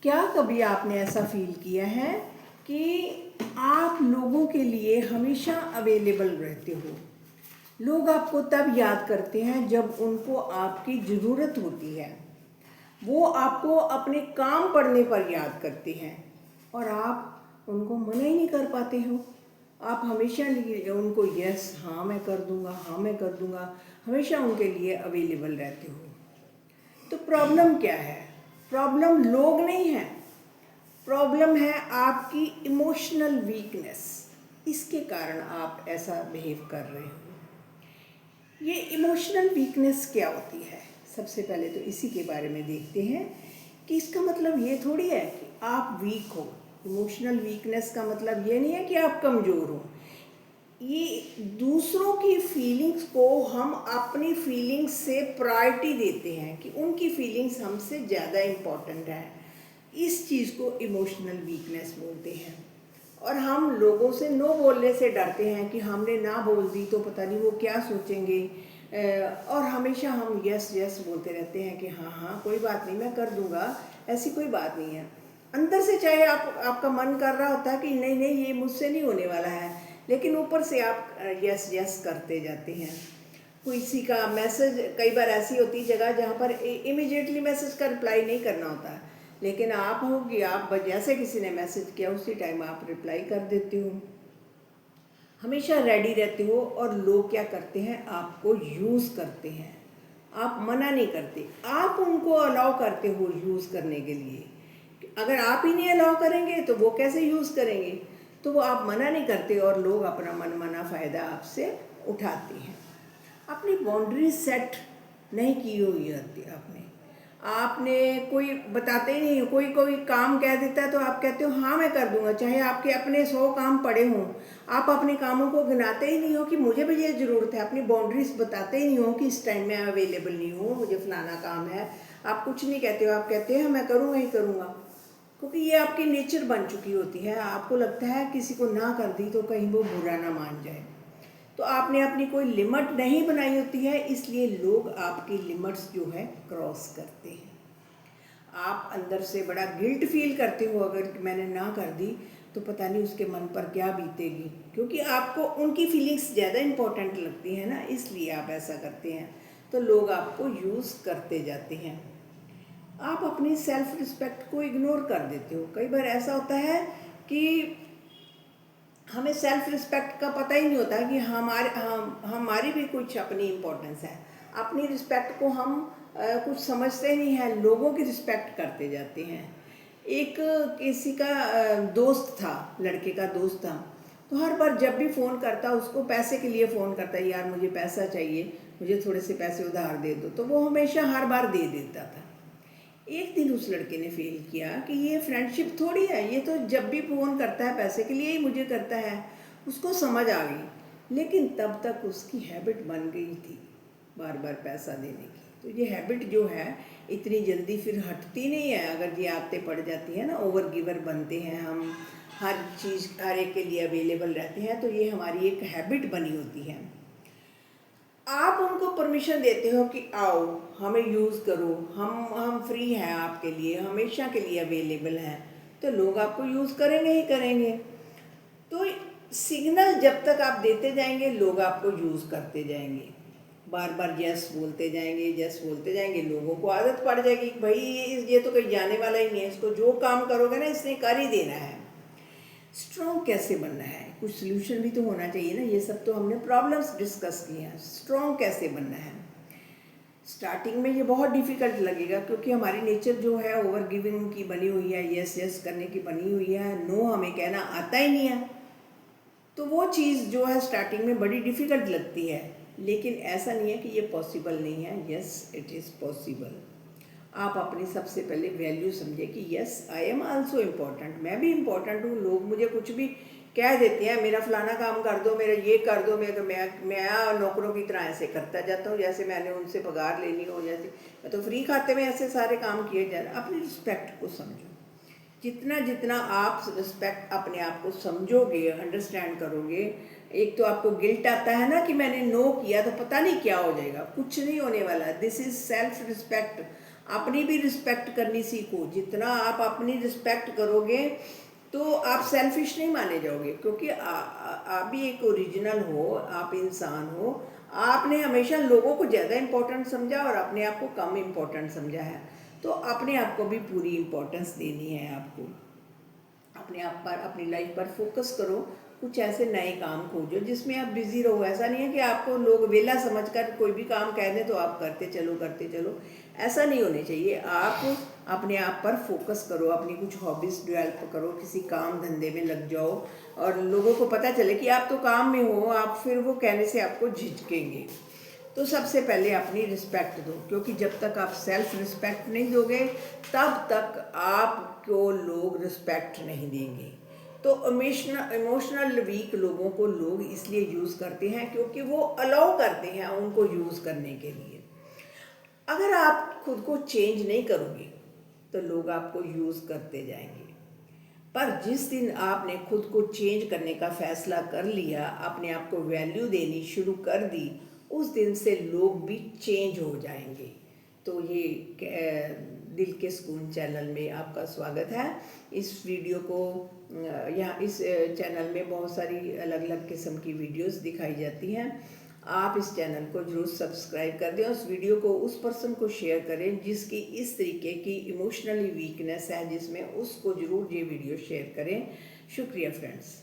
क्या कभी आपने ऐसा फील किया है कि आप लोगों के लिए हमेशा अवेलेबल रहते हो? लोग आपको तब याद करते हैं जब उनको आपकी ज़रूरत होती है। वो आपको अपने काम पड़ने पर याद करते हैं और आप उनको मना ही नहीं कर पाते हो। आप हमेशा उनको यस हाँ मैं कर दूंगा, हाँ मैं कर दूंगा, हमेशा उनके लिए अवेलेबल रहते हो। तो प्रॉब्लम क्या है? प्रॉब्लम लोग नहीं है, प्रॉब्लम है आपकी इमोशनल वीकनेस। इसके कारण आप ऐसा बिहेव कर रहे हो। ये इमोशनल वीकनेस क्या होती है? सबसे पहले तो इसी के बारे में देखते हैं कि इसका मतलब ये थोड़ी है कि आप वीक हो। इमोशनल वीकनेस का मतलब ये नहीं है कि आप कमज़ोर हो। ये दूसरों की फीलिंग्स को हम अपनी फीलिंग्स से प्रायोरिटी देते हैं कि उनकी फीलिंग्स हमसे ज़्यादा इम्पॉर्टेंट है। इस चीज़ को इमोशनल वीकनेस बोलते हैं। और हम लोगों से नो बोलने से डरते हैं कि हमने ना बोल दी तो पता नहीं वो क्या सोचेंगे, और हमेशा हम यस यस बोलते रहते हैं कि हाँ हाँ कोई बात नहीं मैं कर दूंगा, ऐसी कोई बात नहीं है। अंदर से चाहे आपका मन कर रहा होता है कि नहीं नहीं ये मुझसे नहीं होने वाला है, लेकिन ऊपर से आप यस यस करते जाते हैं। किसी का मैसेज कई बार ऐसी होती जगह जहाँ पर इमिजिएटली मैसेज का रिप्लाई नहीं करना होता है, लेकिन आप हो कि आप जैसे किसी ने मैसेज किया उसी टाइम आप रिप्लाई कर देते हो। हमेशा रेडी रहते हो और लोग क्या करते हैं, आपको यूज़ करते हैं। आप मना नहीं करते, आप उनको अलाउ करते हो यूज़ करने के लिए। अगर आप ही नहीं अलाउ करेंगे तो वो कैसे यूज़ करेंगे? तो वो आप मना नहीं करते और लोग अपना मनमाना फ़ायदा आपसे उठाते हैं। अपनी बाउंड्री सेट नहीं की हुई होती आपने कोई बताते ही नहीं। कोई कोई काम कह देता है तो आप कहते हो हाँ मैं कर दूंगा, चाहे आपके अपने 100 काम पड़े हों। आप अपने कामों को गिनाते ही नहीं हो कि मुझे भी ये ज़रूरत है। अपनी बाउंड्रीज बताते ही नहीं हो कि इस टाइम में अवेलेबल नहीं हूँ, मुझे फलाना काम है। आप कुछ नहीं कहते हो, आप कहते हैं मैं करूँगा ही करूँगा, क्योंकि ये आपकी नेचर बन चुकी होती है। आपको लगता है किसी को ना कर दी तो कहीं वो बुरा ना मान जाए। तो आपने अपनी कोई लिमिट नहीं बनाई होती है, इसलिए लोग आपकी लिमिट्स जो है क्रॉस करते हैं। आप अंदर से बड़ा गिल्ट फील करते हो अगर मैंने ना कर दी तो पता नहीं उसके मन पर क्या बीतेगी, क्योंकि आपको उनकी फीलिंग्स ज़्यादा इम्पोर्टेंट लगती है ना, इसलिए आप ऐसा करते हैं। तो लोग आपको यूज़ करते जाते हैं। आप अपनी सेल्फ रिस्पेक्ट को इग्नोर कर देते हो। कई बार ऐसा होता है कि हमें सेल्फ रिस्पेक्ट का पता ही नहीं होता कि हमारी भी कुछ अपनी इम्पोर्टेंस है। अपनी रिस्पेक्ट को हम कुछ समझते नहीं हैं, लोगों की रिस्पेक्ट करते जाते हैं। एक किसी का दोस्त था, लड़के का दोस्त था, तो हर बार जब भी फ़ोन करता उसको पैसे के लिए फ़ोन करता, यार मुझे पैसा चाहिए, मुझे थोड़े से पैसे उधार दे दो, तो वो हमेशा हर बार दे देता था। एक दिन उस लड़के ने फेल किया कि ये फ्रेंडशिप थोड़ी है, ये तो जब भी फ़ोन करता है पैसे के लिए ही मुझे करता है। उसको समझ आ गई, लेकिन तब तक उसकी हैबिट बन गई थी बार बार पैसा देने की। तो ये हैबिट जो है इतनी जल्दी फिर हटती नहीं है। अगर ये आदतें पड़ जाती है ना, ओवर गिवर बनते हैं हम, हर चीज़ हर एक के लिए अवेलेबल रहते हैं, तो ये हमारी एक हैबिट बनी होती है। आप उनको परमिशन देते हो कि आओ हमें यूज़ करो, हम फ्री हैं आपके लिए, हमेशा के लिए अवेलेबल हैं, तो लोग आपको यूज़ करेंगे ही करेंगे। तो सिग्नल जब तक आप देते जाएंगे लोग आपको यूज़ करते जाएंगे, बार बार यस बोलते जाएंगे, यस बोलते जाएंगे। लोगों को आदत पड़ जाएगी कि भाई ये तो कहीं जाने वाला ही नहीं है, इसको जो काम करोगे ना इसने कर ही देना है। स्ट्रॉन्ग कैसे बनना है? कुछ सोल्यूशन भी तो होना चाहिए ना। ये सब तो हमने प्रॉब्लम्स डिस्कस किए हैं, स्ट्रॉन्ग कैसे बनना है। स्टार्टिंग में ये बहुत डिफ़िकल्ट लगेगा, क्योंकि हमारी नेचर जो है ओवर गिविंग की बनी हुई है, यस यस करने की बनी हुई है, नो हमें कहना आता ही नहीं है। तो वो चीज़ जो है स्टार्टिंग में बड़ी डिफ़िकल्ट लगती है, लेकिन ऐसा नहीं है कि ये पॉसिबल नहीं है। Yes it is possible. आप अपनी सबसे पहले वैल्यू समझे कि yes I am also important, मैं भी इम्पॉर्टेंट हूँ। लोग मुझे कुछ भी कह देते हैं, मेरा फलाना काम कर दो, मेरा ये कर दो, मैं नौकरों की तरह ऐसे करता जाता हूँ जैसे मैंने उनसे पगार लेनी हो, जैसे मैं तो फ्री खाते में ऐसे सारे काम किए जा रहे। अपनी रिस्पेक्ट को समझो। जितना जितना आप रिस्पेक्ट अपने आप को समझोगे, अंडरस्टैंड करोगे, एक तो आपको गिल्ट आता है ना कि मैंने नो किया तो पता नहीं क्या हो जाएगा। कुछ नहीं होने वाला। This is self respect. अपनी भी रिस्पेक्ट करनी सीखो। जितना आप अपनी रिस्पेक्ट करोगे तो आप सेल्फिश नहीं माने जाओगे, क्योंकि आप भी एक ओरिजिनल हो, आप इंसान हो। आपने हमेशा लोगों को ज़्यादा इम्पोर्टेंट समझा और अपने आप को कम इम्पोर्टेंट समझा है, तो अपने आप को भी पूरी इम्पोर्टेंस देनी है आपको। अपने आप पर, अपनी लाइफ पर फोकस करो। कुछ ऐसे नए काम खोजो जिसमें आप बिजी रहो। ऐसा नहीं है कि आपको लोग वेला समझकर कोई भी काम कह दें तो आप करते चलो, ऐसा नहीं होने चाहिए। आप अपने आप पर फोकस करो, अपनी कुछ हॉबीज़ डेवलप करो, किसी काम धंधे में लग जाओ और लोगों को पता चले कि आप तो काम में हो, आप फिर वो कहने से आपको झिझकेंगे। तो सबसे पहले अपनी रिस्पेक्ट दो, क्योंकि जब तक आप सेल्फ रिस्पेक्ट नहीं दोगे तब तक आपको लोग रिस्पेक्ट नहीं देंगे। तो इमोशनल वीक लोगों को लोग इसलिए यूज़ करते हैं क्योंकि वो अलाउ करते हैं उनको यूज़ करने के लिए। अगर आप खुद को चेंज नहीं करोगे तो लोग आपको यूज़ करते जाएंगे। पर जिस दिन आपने खुद को चेंज करने का फैसला कर लिया, अपने आप को वैल्यू देनी शुरू कर दी, उस दिन से लोग भी चेंज हो जाएंगे। तो ये दिल के सुकून चैनल में आपका स्वागत है। इस वीडियो को यहाँ इस चैनल में बहुत सारी अलग अलग किस्म की वीडियोस दिखाई जाती हैं। आप इस चैनल को जरूर सब्सक्राइब कर दें और उस वीडियो को उस पर्सन को शेयर करें जिसकी इस तरीके की इमोशनली वीकनेस है, जिसमें उसको ज़रूर ये वीडियो शेयर करें। शुक्रिया फ्रेंड्स।